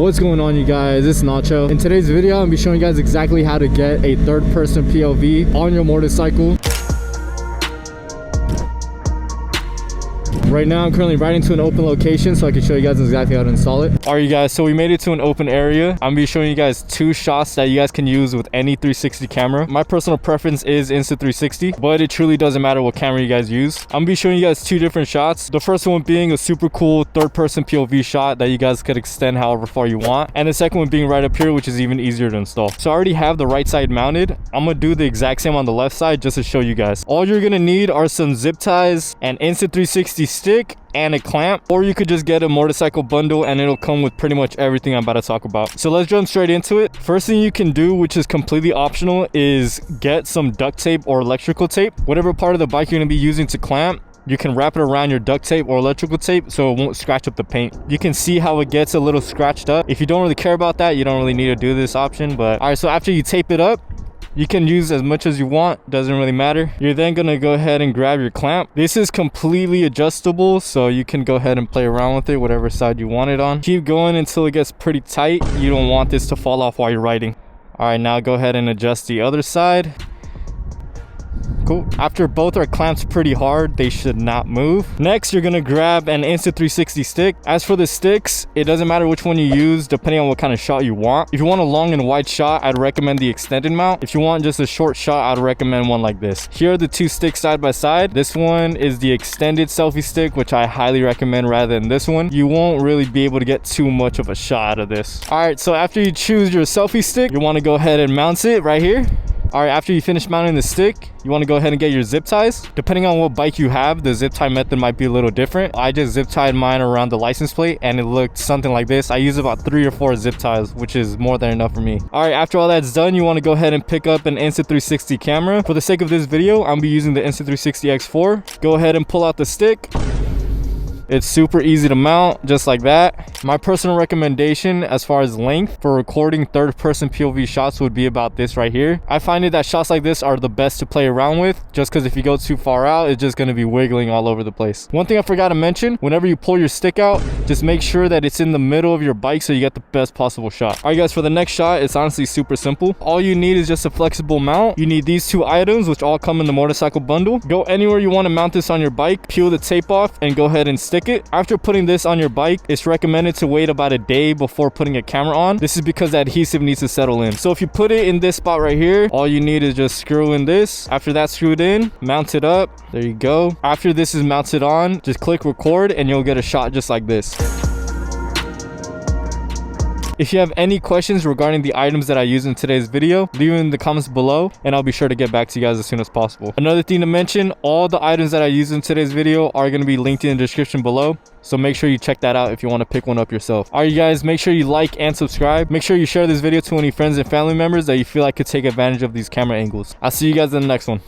What's going on, you guys? It's Nacho. In today's video, I'm gonna be showing you guys exactly how to get a third-person POV on your motorcycle. Right now, I'm currently riding to an open location so I can show you guys exactly how to install it. All right, you guys, so we made it to an open area. I'm gonna be showing you guys two shots that you guys can use with any 360 camera. My personal preference is Insta360, but it truly doesn't matter what camera you guys use. I'm gonna be showing you guys two different shots. The first one being a super cool third-person POV shot that you guys could extend however far you want. And the second one being right up here, which is even easier to install. So I already have the right side mounted. I'm gonna do the exact same on the left side just to show you guys. All you're gonna need are some zip ties, an Insta360 stick, and a clamp, or you could just get a motorcycle bundle and it'll come with pretty much everything I'm about to talk about. So let's jump straight into it. First thing you can do, which is completely optional, is get some duct tape or electrical tape. Whatever part of the bike you're going to be using to clamp, you can wrap it around your duct tape or electrical tape so it won't scratch up the paint. You can see how it gets a little scratched up. If you don't really care about that, you don't really need to do this option. But all right, so after you tape it up, you can use as much as you want, doesn't really matter. You're then gonna go ahead and grab your clamp. This is completely adjustable, so you can go ahead and play around with it, whatever side you want it on. Keep going until it gets pretty tight. You don't want this to fall off while you're riding. All right, now go ahead and adjust the other side. Cool. After both are clamped pretty hard, they should not move. Next, you're gonna grab an Insta360 stick. As for the sticks, it doesn't matter which one you use depending on what kind of shot you want. If you want a long and wide shot, I'd recommend the extended mount. If you want just a short shot, I'd recommend one like this. Here are the two sticks side by side. This one is the extended selfie stick, which I highly recommend rather than this one. You won't really be able to get too much of a shot out of this. All right, so after you choose your selfie stick, you want to go ahead and mount it right here. All right, after you finish mounting the stick, you want to go ahead and get your zip ties. Depending on what bike you have, the zip tie method might be a little different. I just zip tied mine around the license plate and it looked something like this. I use about 3 or 4 zip ties, which is more than enough for me. All right, after all that's done, you want to go ahead and pick up an Insta360 camera. For the sake of this video, I'm gonna be using the Insta360 X4. Go ahead and pull out the stick. It's super easy to mount, just like that. My personal recommendation as far as length for recording third-person POV shots would be about this right here. I find it that shots like this are the best to play around with, just because if you go too far out, it's just going to be wiggling all over the place. One thing I forgot to mention, whenever you pull your stick out, just make sure that it's in the middle of your bike so you get the best possible shot. All right, guys, for the next shot, it's honestly super simple. All you need is just a flexible mount. You need these two items, which all come in the motorcycle bundle. Go anywhere you want to mount this on your bike, peel the tape off, and go ahead and stick it. After putting this on your bike, it's recommended to wait about a day before putting a camera on. This is because the adhesive needs to settle in. So if you put it in this spot right here, all you need is just screw in this. After that's screwed in, mount it up. There you go. After this is mounted on, just click record and you'll get a shot just like this. If you have any questions regarding the items that I use in today's video, leave them in the comments below and I'll be sure to get back to you guys as soon as possible. Another thing to mention, all the items that I use in today's video are going to be linked in the description below. So make sure you check that out if you want to pick one up yourself. All right, you guys, make sure you like and subscribe. Make sure you share this video to any friends and family members that you feel like could take advantage of these camera angles. I'll see you guys in the next one.